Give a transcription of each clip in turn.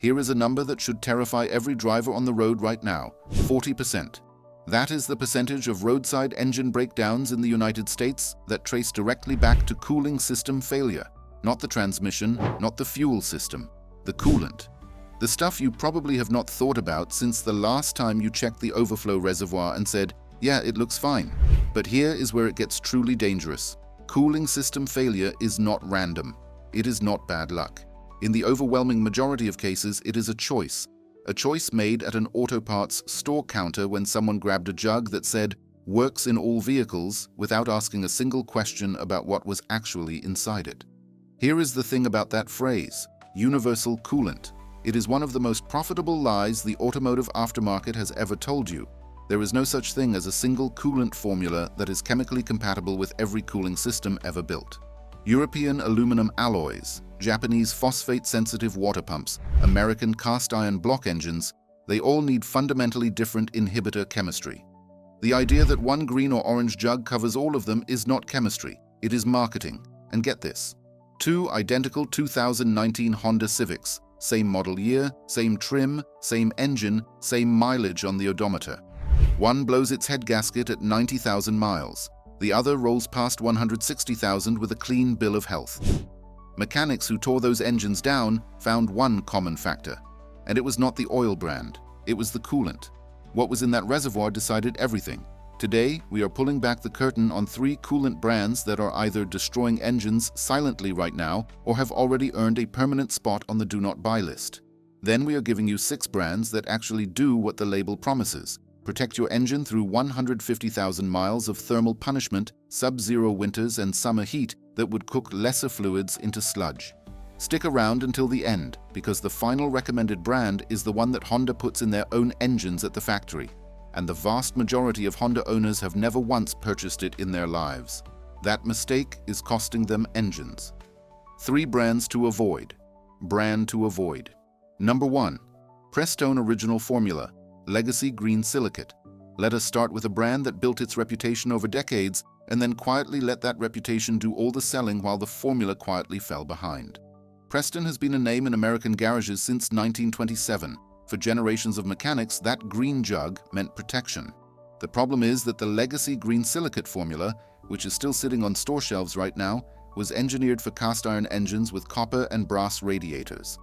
Here is a number that should terrify every driver on the road right now: 40%. That is the percentage of roadside engine breakdowns in the United States that trace directly back to cooling system failure. Not the transmission, not the fuel system, the coolant. The stuff you probably have not thought about since the last time you checked the overflow reservoir and said, yeah, it looks fine. But here is where it gets truly dangerous. Cooling system failure is not random. It is not bad luck. In the overwhelming majority of cases, it is a choice. A choice made at an auto parts store counter when someone grabbed a jug that said, "Works in all vehicles," without asking a single question about what was actually inside it. Here is the thing about that phrase: universal coolant. It is one of the most profitable lies the automotive aftermarket has ever told you. There is no such thing as a single coolant formula that is chemically compatible with every cooling system ever built. European aluminum alloys, Japanese phosphate-sensitive water pumps, American cast-iron block engines, they all need fundamentally different inhibitor chemistry. The idea that one green or orange jug covers all of them is not chemistry, it is marketing. And get this: 2 identical 2019 Honda Civics, same model year, same trim, same engine, same mileage on the odometer. One blows its head gasket at 90,000 miles. The other rolls past 160,000 with a clean bill of health. Mechanics who tore those engines down found one common factor, and it was not the oil brand, it was the coolant. What was in that reservoir decided everything. Today, we are pulling back the curtain on 3 coolant brands that are either destroying engines silently right now or have already earned a permanent spot on the do not buy list. Then we are giving you 6 brands that actually do what the label promises: protect your engine through 150,000 miles of thermal punishment, sub-zero winters, and summer heat that would cook lesser fluids into sludge. Stick around until the end, because the final recommended brand is the one that Honda puts in their own engines at the factory, and the vast majority of Honda owners have never once purchased it in their lives. That mistake is costing them engines. 3 brands to avoid. Brand to avoid. Number 1. Prestone Original Formula, Legacy Green Silicate. Let us start with a brand that built its reputation over decades and then quietly let that reputation do all the selling while the formula quietly fell behind. Prestone has been a name in American garages since 1927. For generations of mechanics, that green jug meant protection. The problem is that the Legacy Green Silicate formula, which is still sitting on store shelves right now, was engineered for cast iron engines with copper and brass radiators.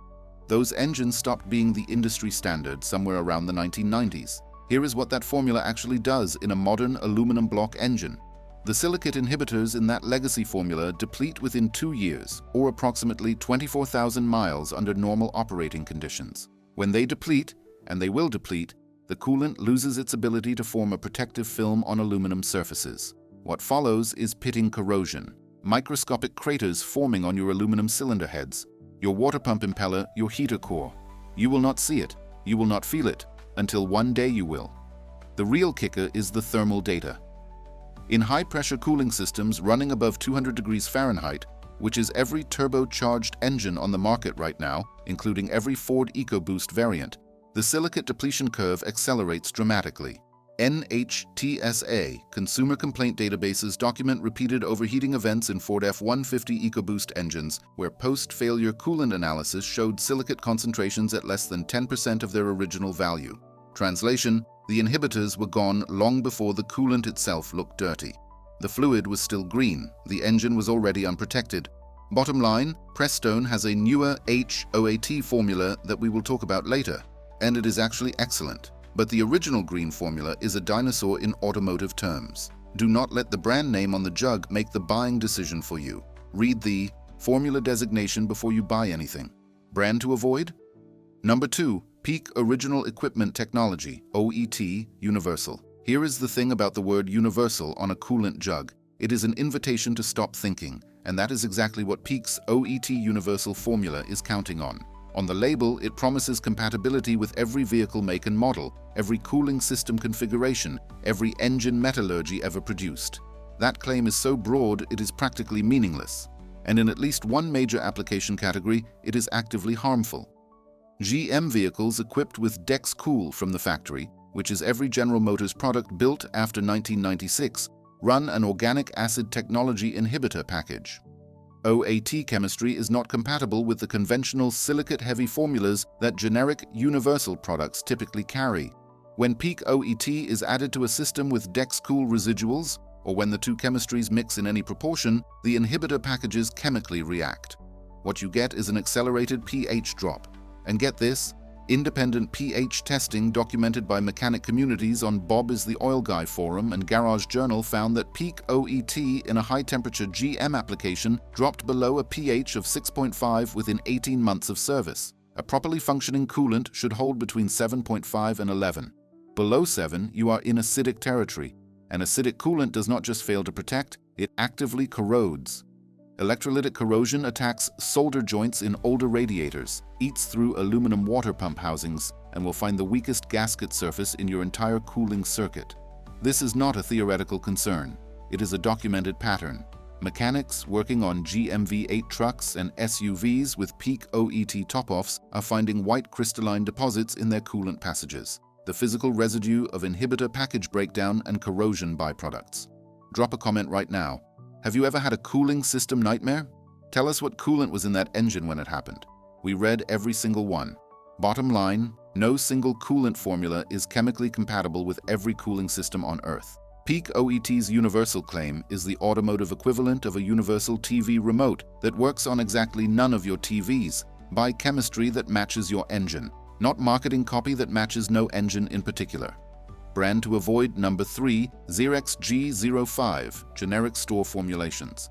Those engines stopped being the industry standard somewhere around the 1990s. Here is what that formula actually does in a modern aluminum block engine. The silicate inhibitors in that legacy formula deplete within 2 years, or approximately 24,000 miles under normal operating conditions. When they deplete, and they will deplete, the coolant loses its ability to form a protective film on aluminum surfaces. What follows is pitting corrosion, microscopic craters forming on your aluminum cylinder heads, your water pump impeller, your heater core. You will not see it, you will not feel it, until one day you will. The real kicker is the thermal data. In high-pressure cooling systems running above 200 degrees Fahrenheit, which is every turbocharged engine on the market right now, including every Ford EcoBoost variant, the silicate depletion curve accelerates dramatically. NHTSA, Consumer Complaint Databases, document repeated overheating events in Ford F-150 EcoBoost engines, where post-failure coolant analysis showed silicate concentrations at less than 10% of their original value. Translation: the inhibitors were gone long before the coolant itself looked dirty. The fluid was still green, the engine was already unprotected. Bottom line, Prestone has a newer HOAT formula that we will talk about later, and it is actually excellent. But the original green formula is a dinosaur in automotive terms. Do not let the brand name on the jug make the buying decision for you. Read the formula designation before you buy anything. Brand to avoid? Number 2. Peak Original Equipment Technology, OET, Universal. Here is the thing about the word universal on a coolant jug. It is an invitation to stop thinking, and that is exactly what Peak's OET Universal formula is counting on. On the label, it promises compatibility with every vehicle make and model, every cooling system configuration, every engine metallurgy ever produced. That claim is so broad it is practically meaningless. And in at least one major application category, it is actively harmful. GM vehicles equipped with Dex-Cool from the factory, which is every General Motors product built after 1996, run an organic acid technology inhibitor package. HOAT chemistry is not compatible with the conventional silicate-heavy formulas that generic universal products typically carry. When peak OET is added to a system with Dex-Cool residuals, or when the two chemistries mix in any proportion, the inhibitor packages chemically react. What you get is an accelerated pH drop. And get this, independent pH testing documented by mechanic communities on Bob is the Oil Guy forum and Garage Journal found that peak OET in a high-temperature GM application dropped below a pH of 6.5 within 18 months of service. A properly functioning coolant should hold between 7.5 and 11. Below 7, you are in acidic territory. An acidic coolant does not just fail to protect, it actively corrodes. Electrolytic corrosion attacks solder joints in older radiators, eats through aluminum water pump housings, and will find the weakest gasket surface in your entire cooling circuit. This is not a theoretical concern. It is a documented pattern. Mechanics working on GMV8 trucks and SUVs with peak OET top-offs are finding white crystalline deposits in their coolant passages, the physical residue of inhibitor package breakdown and corrosion byproducts. Drop a comment right now. Have you ever had a cooling system nightmare? Tell us what coolant was in that engine when it happened. We read every single one. Bottom line, no single coolant formula is chemically compatible with every cooling system on Earth. Peak OET's universal claim is the automotive equivalent of a universal TV remote that works on exactly none of your TVs. Buy chemistry that matches your engine, not marketing copy that matches no engine in particular. Brand to avoid number 3, Zerex G-48, generic store formulations.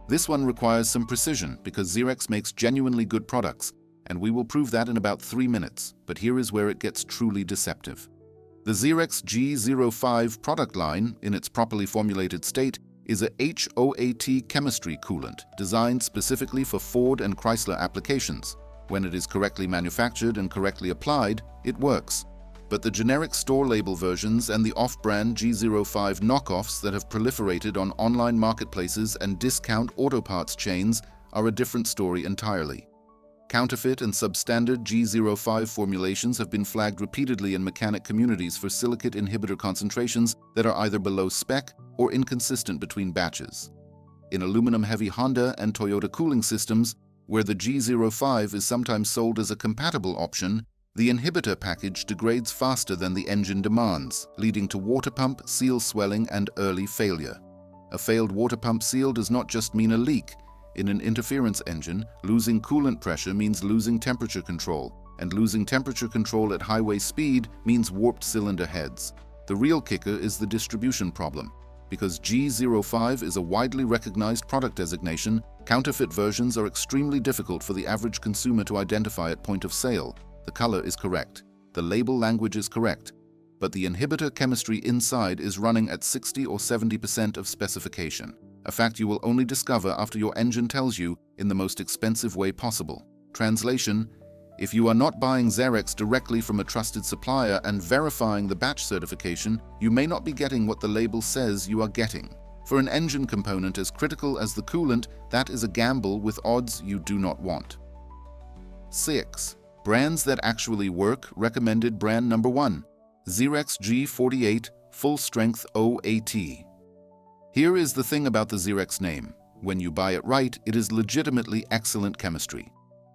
This one requires some precision because Zerex makes genuinely good products, and we will prove that in about 3 minutes, but here is where it gets truly deceptive. The Zerex G-48 product line, in its properly formulated state, is a HOAT chemistry coolant designed specifically for Ford and Chrysler applications. When it is correctly manufactured and correctly applied, it works. But the generic store label versions and the off-brand G-48 knockoffs that have proliferated on online marketplaces and discount auto parts chains are a different story entirely. Counterfeit and substandard G-48 formulations have been flagged repeatedly in mechanic communities for silicate inhibitor concentrations that are either below spec or inconsistent between batches. In aluminum-heavy Honda and Toyota cooling systems, where the G-48 is sometimes sold as a compatible option, the inhibitor package degrades faster than the engine demands, leading to water pump seal swelling and early failure. A failed water pump seal does not just mean a leak. In an interference engine, losing coolant pressure means losing temperature control, and losing temperature control at highway speed means warped cylinder heads. The real kicker is the distribution problem. Because G-48 is a widely recognized product designation, counterfeit versions are extremely difficult for the average consumer to identify at point of sale. The color is correct, the label language is correct, but the inhibitor chemistry inside is running at 60 or 70% of specification, a fact you will only discover after your engine tells you in the most expensive way possible. Translation: if you are not buying Zerex directly from a trusted supplier and verifying the batch certification, you may not be getting what the label says you are getting. For an engine component as critical as the coolant, that is a gamble with odds you do not want. 6. Brands that actually work. Recommended brand number 1. Zerex G48 Full Strength OAT. Here is the thing about the Zerex name. When you buy it right, it is legitimately excellent chemistry.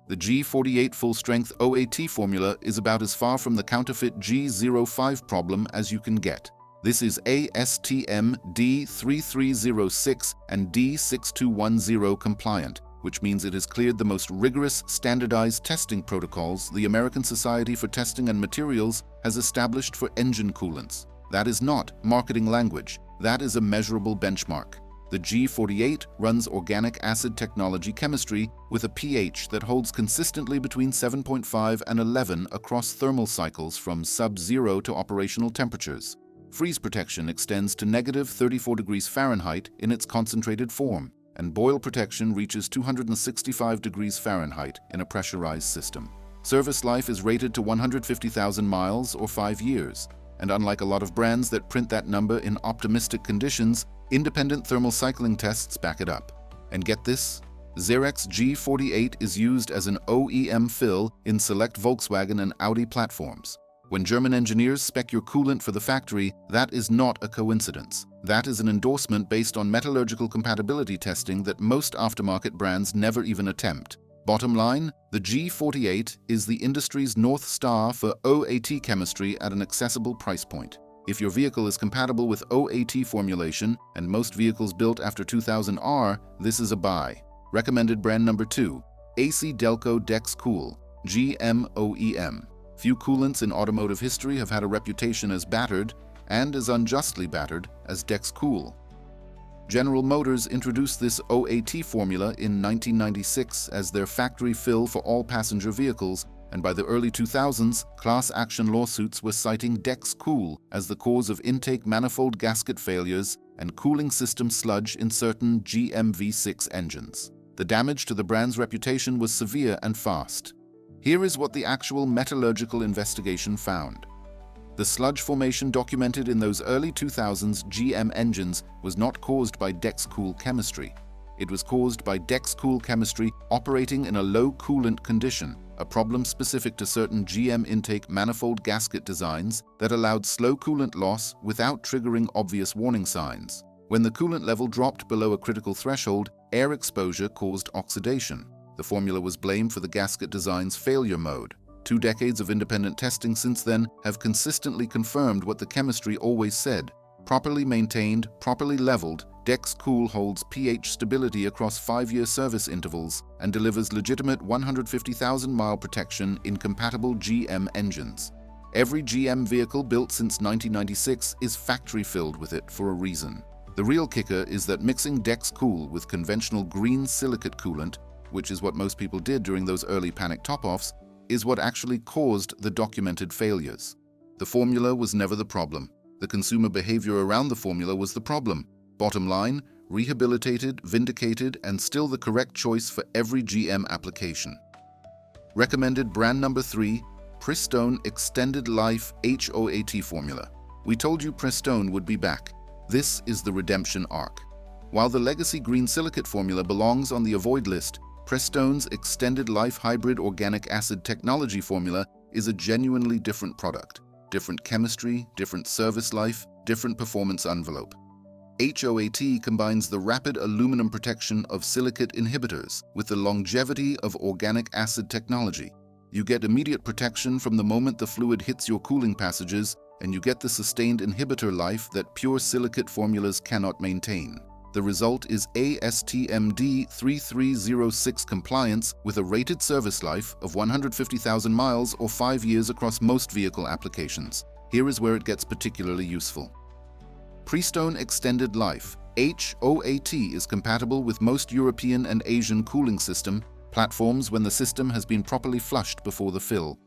The G48 Full Strength OAT formula is about as far from the counterfeit G-48 problem as you can get. This is ASTM D3306 and D6210 compliant, which means it has cleared the most rigorous standardized testing protocols the American Society for Testing and Materials has established for engine coolants. That is not marketing language. That is a measurable benchmark. The G48 runs organic acid technology chemistry with a pH that holds consistently between 7.5 and 11 across thermal cycles from sub-zero to operational temperatures. Freeze protection extends to negative 34 degrees Fahrenheit in its concentrated form, and boil protection reaches 265 degrees Fahrenheit in a pressurized system. Service life is rated to 150,000 miles or 5 years, and unlike a lot of brands that print that number in optimistic conditions, independent thermal cycling tests back it up. And get this, Zerex G48 is used as an OEM fill in select Volkswagen and Audi platforms. When German engineers spec your coolant for the factory, that is not a coincidence. That is an endorsement based on metallurgical compatibility testing that most aftermarket brands never even attempt. Bottom line, the G48 is the industry's North Star for HOAT chemistry at an accessible price point. If your vehicle is compatible with HOAT formulation, and most vehicles built after 2000 are, this is a buy. Recommended brand number 2, AC Delco Dex-Cool, GMOEM. Few coolants in automotive history have had a reputation as battered, and as unjustly battered, as Dex-Cool. General Motors introduced this HOAT formula in 1996 as their factory fill for all passenger vehicles, and by the early 2000s, class action lawsuits were citing Dex-Cool as the cause of intake manifold gasket failures and cooling system sludge in certain GM V6 engines. The damage to the brand's reputation was severe and fast. Here is what the actual metallurgical investigation found. The sludge formation documented in those early 2000s GM engines was not caused by Dex-Cool chemistry. It was caused by Dex-Cool chemistry operating in a low coolant condition, a problem specific to certain GM intake manifold gasket designs that allowed slow coolant loss without triggering obvious warning signs. When the coolant level dropped below a critical threshold, air exposure caused oxidation. The formula was blamed for the gasket design's failure mode. 2 decades of independent testing since then have consistently confirmed what the chemistry always said. Properly maintained, properly leveled, Dex-Cool holds pH stability across 5-year service intervals and delivers legitimate 150,000-mile protection in compatible GM engines. Every GM vehicle built since 1996 is factory-filled with it for a reason. The real kicker is that mixing Dex-Cool with conventional green silicate coolant, which is what most people did during those early panic top-offs, is what actually caused the documented failures. The formula was never the problem. The consumer behavior around the formula was the problem. Bottom line, rehabilitated, vindicated, and still the correct choice for every GM application. Recommended brand number 3, Prestone Extended Life HOAT formula. We told you Prestone would be back. This is the redemption arc. While the legacy green silicate formula belongs on the avoid list, Prestone's Extended Life Hybrid Organic Acid Technology formula is a genuinely different product. Different chemistry, different service life, different performance envelope. HOAT combines the rapid aluminum protection of silicate inhibitors with the longevity of organic acid technology. You get immediate protection from the moment the fluid hits your cooling passages, and you get the sustained inhibitor life that pure silicate formulas cannot maintain. The result is ASTM D3306 compliance with a rated service life of 150,000 miles or 5 years across most vehicle applications. Here is where it gets particularly useful. Prestone Extended Life HOAT is compatible with most European and Asian cooling system platforms when the system has been properly flushed before the fill.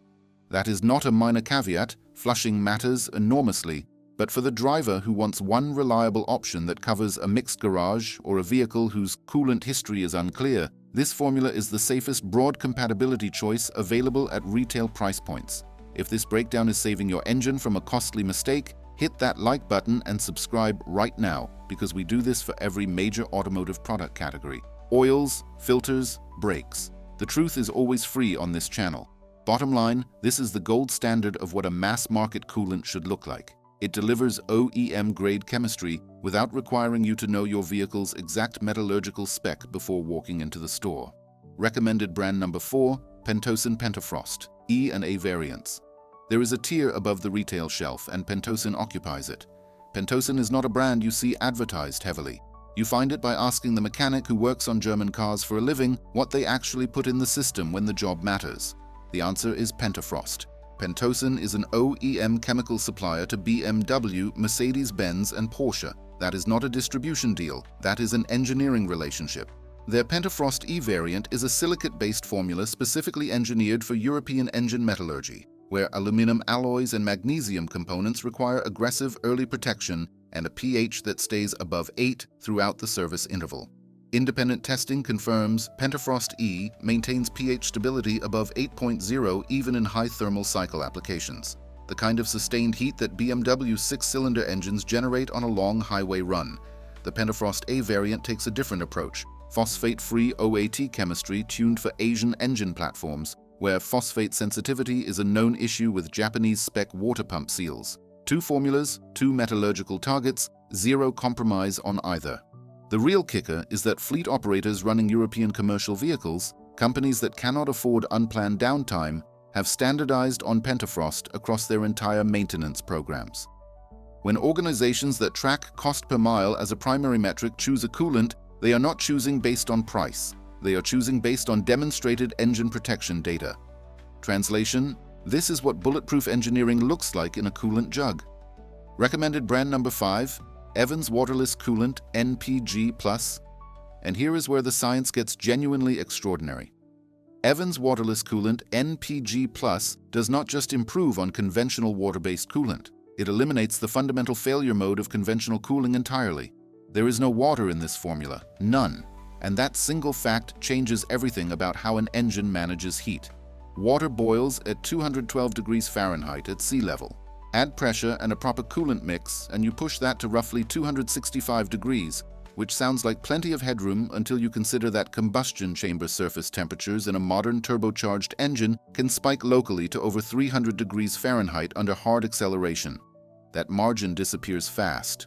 That is not a minor caveat. Flushing matters enormously. But for the driver who wants one reliable option that covers a mixed garage or a vehicle whose coolant history is unclear, this formula is the safest broad compatibility choice available at retail price points. If this breakdown is saving your engine from a costly mistake, hit that like button and subscribe right now, because we do this for every major automotive product category. Oils, filters, brakes. The truth is always free on this channel. Bottom line, this is the gold standard of what a mass-market coolant should look like. It delivers OEM-grade chemistry without requiring you to know your vehicle's exact metallurgical spec before walking into the store. Recommended brand number 4, Pentosin Pentafrost, E and A variants. There is a tier above the retail shelf, and Pentosin occupies it. Pentosin is not a brand you see advertised heavily. You find it by asking the mechanic who works on German cars for a living what they actually put in the system when the job matters. The answer is Pentafrost. Pentosin is an OEM chemical supplier to BMW, Mercedes-Benz, and Porsche. That is not a distribution deal, that is an engineering relationship. Their Pentafrost E variant is a silicate-based formula specifically engineered for European engine metallurgy, where aluminum alloys and magnesium components require aggressive early protection and a pH that stays above 8 throughout the service interval. Independent testing confirms Pentafrost E maintains pH stability above 8.0 even in high thermal cycle applications, the kind of sustained heat that BMW 6-cylinder engines generate on a long highway run. The Pentafrost A variant takes a different approach, phosphate-free OAT chemistry tuned for Asian engine platforms, where phosphate sensitivity is a known issue with Japanese spec water pump seals. 2 formulas, 2 metallurgical targets, 0 compromise on either. The real kicker is that fleet operators running European commercial vehicles, companies that cannot afford unplanned downtime, have standardized on pentafrost across their entire maintenance programs. When organizations that track cost per mile as a primary metric choose a coolant, they are not choosing based on price. They are choosing based on demonstrated engine protection data. Translation: this is what bulletproof engineering looks like in a coolant jug. Recommended brand number 5, Evans Waterless Coolant NPG+. And here is where the science gets genuinely extraordinary. Evans Waterless Coolant NPG+ does not just improve on conventional water-based coolant. It eliminates the fundamental failure mode of conventional cooling entirely. There is no water in this formula, none. And that single fact changes everything about how an engine manages heat. Water boils at 212 degrees Fahrenheit at sea level. Add pressure and a proper coolant mix, and you push that to roughly 265 degrees, which sounds like plenty of headroom until you consider that combustion chamber surface temperatures in a modern turbocharged engine can spike locally to over 300 degrees Fahrenheit under hard acceleration. That margin disappears fast.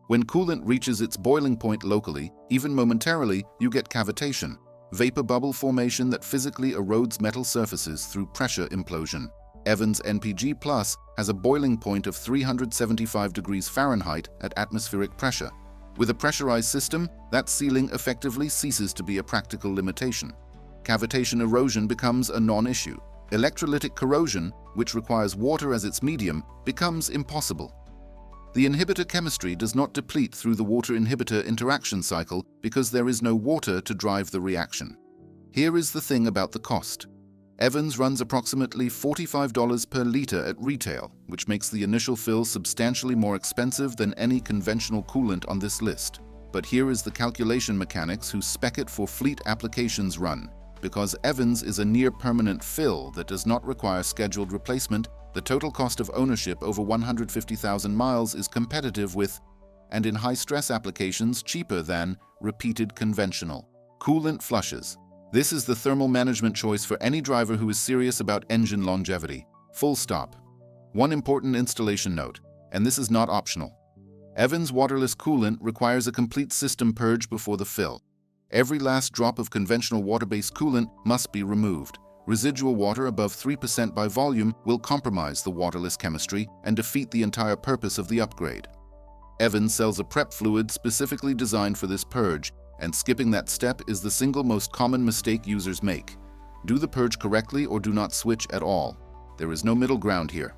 When coolant reaches its boiling point locally, even momentarily, you get cavitation, vapor bubble formation that physically erodes metal surfaces through pressure implosion. Evans NPG Plus has a boiling point of 375 degrees Fahrenheit at atmospheric pressure. With a pressurized system, that ceiling effectively ceases to be a practical limitation. Cavitation erosion becomes a non-issue. Electrolytic corrosion, which requires water as its medium, becomes impossible. The inhibitor chemistry does not deplete through the water-inhibitor interaction cycle because there is no water to drive the reaction. Here is the thing about the cost. Evans runs approximately $45 per liter at retail, which makes the initial fill substantially more expensive than any conventional coolant on this list. But here is the calculation mechanics who spec it for fleet applications run. Because Evans is a near-permanent fill that does not require scheduled replacement, the total cost of ownership over 150,000 miles is competitive with, and in high-stress applications cheaper than, repeated conventional coolant flushes. This is the thermal management choice for any driver who is serious about engine longevity. Full stop. One important installation note, and this is not optional. Evans waterless coolant requires a complete system purge before the fill. Every last drop of conventional water-based coolant must be removed. Residual water above 3% by volume will compromise the waterless chemistry and defeat the entire purpose of the upgrade. Evans sells a prep fluid specifically designed for this purge, and skipping that step is the single most common mistake users make. Do the purge correctly or do not switch at all. There is no middle ground here.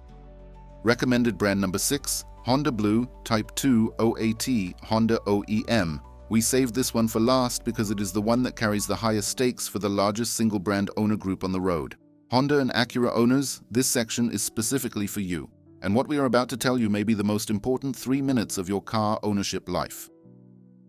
Recommended brand number 6, Honda Blue Type 2 OAT Honda OEM. We saved this one for last because it is the one that carries the highest stakes for the largest single brand owner group on the road. Honda and Acura owners, this section is specifically for you. And what we are about to tell you may be the most important 3 minutes of your car ownership life.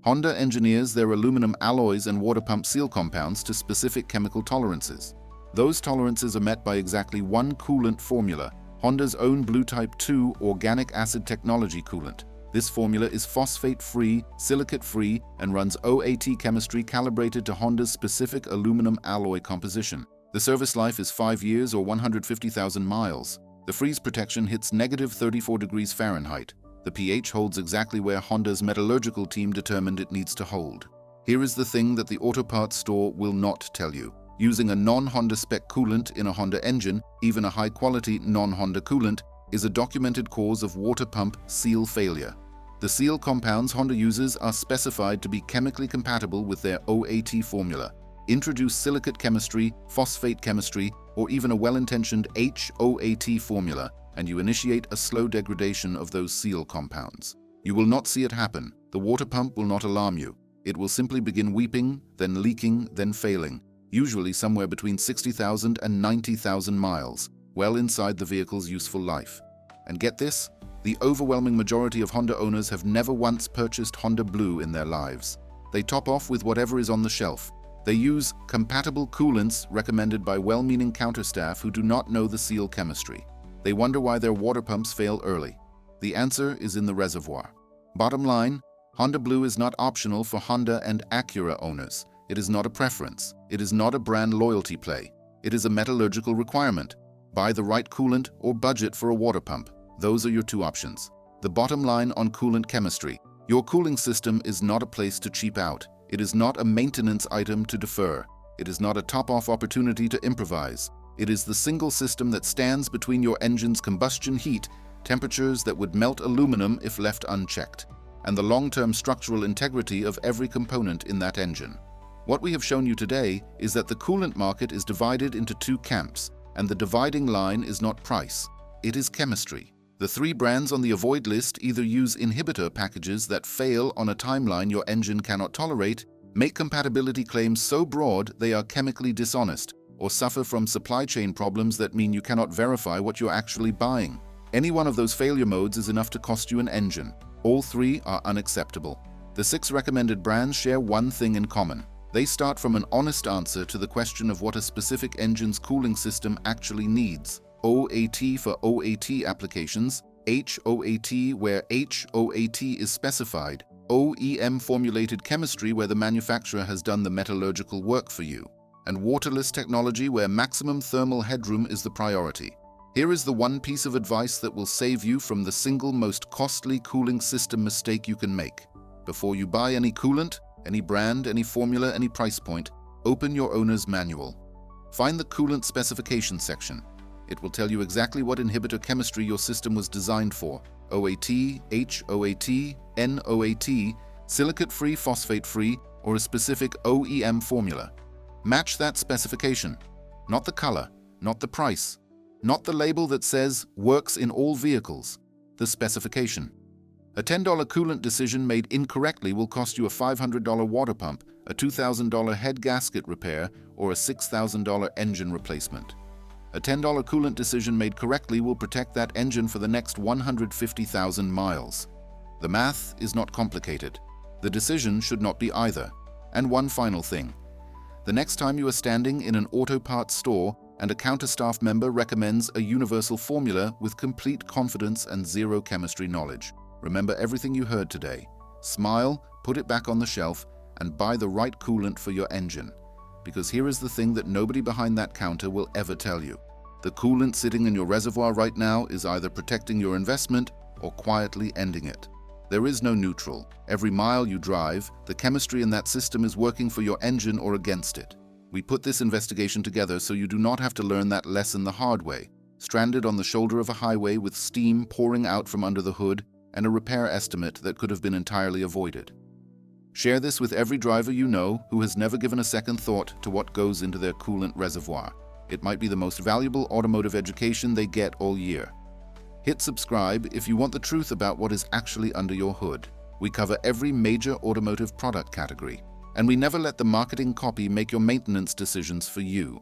Honda engineers their aluminum alloys and water pump seal compounds to specific chemical tolerances. Those tolerances are met by exactly one coolant formula, Honda's own Blue Type 2 organic acid technology coolant. This formula is phosphate-free, silicate-free, and runs OAT chemistry calibrated to Honda's specific aluminum alloy composition. The service life is 5 years or 150,000 miles. The freeze protection hits -34 degrees Fahrenheit. The pH holds exactly where Honda's metallurgical team determined it needs to hold. Here is the thing that the auto parts store will not tell you. Using a non-Honda spec coolant in a Honda engine, even a high-quality non-Honda coolant, is a documented cause of water pump seal failure. The seal compounds Honda uses are specified to be chemically compatible with their OAT formula. Introduce silicate chemistry, phosphate chemistry, or even a well-intentioned HOAT formula, and you initiate a slow degradation of those seal compounds. You will not see it happen. The water pump will not alarm you. It will simply begin weeping, then leaking, then failing, usually somewhere between 60,000 and 90,000 miles, well inside the vehicle's useful life. And get this, the overwhelming majority of Honda owners have never once purchased Honda Blue in their lives. They top off with whatever is on the shelf. They use compatible coolants recommended by well-meaning counter staff who do not know the seal chemistry. They wonder why their water pumps fail early. The answer is in the reservoir. Bottom line, Honda Blue is not optional for Honda and Acura owners. It is not a preference. It is not a brand loyalty play. It is a metallurgical requirement. Buy the right coolant or budget for a water pump. Those are your two options. The bottom line on coolant chemistry: your cooling system is not a place to cheap out. It is not a maintenance item to defer. It is not a top-off opportunity to improvise. It is the single system that stands between your engine's combustion heat, temperatures that would melt aluminum if left unchecked, and the long-term structural integrity of every component in that engine. What we have shown you today is that the coolant market is divided into two camps, and the dividing line is not price, it is chemistry. The three brands on the avoid list either use inhibitor packages that fail on a timeline your engine cannot tolerate, make compatibility claims so broad they are chemically dishonest, or suffer from supply chain problems that mean you cannot verify what you're actually buying. Any one of those failure modes is enough to cost you an engine. All three are unacceptable. The 6 recommended brands share one thing in common. They start from an honest answer to the question of what a specific engine's cooling system actually needs. OAT for OAT applications, HOAT where HOAT is specified, OEM formulated chemistry where the manufacturer has done the metallurgical work for you, and waterless technology where maximum thermal headroom is the priority. Here is the one piece of advice that will save you from the single most costly cooling system mistake you can make. Before you buy any coolant, any brand, any formula, any price point, open your owner's manual. Find the coolant specification section. It will tell you exactly what inhibitor chemistry your system was designed for: OAT, HOAT, NOAT, silicate-free, phosphate-free, or a specific OEM formula. Match that specification. Not the color, not the price, not the label that says works in all vehicles. The specification. A $10 coolant decision made incorrectly will cost you a $500 water pump, a $2,000 head gasket repair, or a $6,000 engine replacement. A $10 coolant decision made correctly will protect that engine for the next 150,000 miles. The math is not complicated. The decision should not be either. And one final thing. The next time you are standing in an auto parts store and a counter staff member recommends a universal formula with complete confidence and zero chemistry knowledge, remember everything you heard today. Smile, put it back on the shelf, and buy the right coolant for your engine. Because here is the thing that nobody behind that counter will ever tell you. The coolant sitting in your reservoir right now is either protecting your investment or quietly ending it. There is no neutral. Every mile you drive, the chemistry in that system is working for your engine or against it. We put this investigation together so you do not have to learn that lesson the hard way, stranded on the shoulder of a highway with steam pouring out from under the hood and a repair estimate that could have been entirely avoided. Share this with every driver you know who has never given a second thought to what goes into their coolant reservoir. It might be the most valuable automotive education they get all year. Hit subscribe if you want the truth about what is actually under your hood. We cover every major automotive product category, and we never let the marketing copy make your maintenance decisions for you.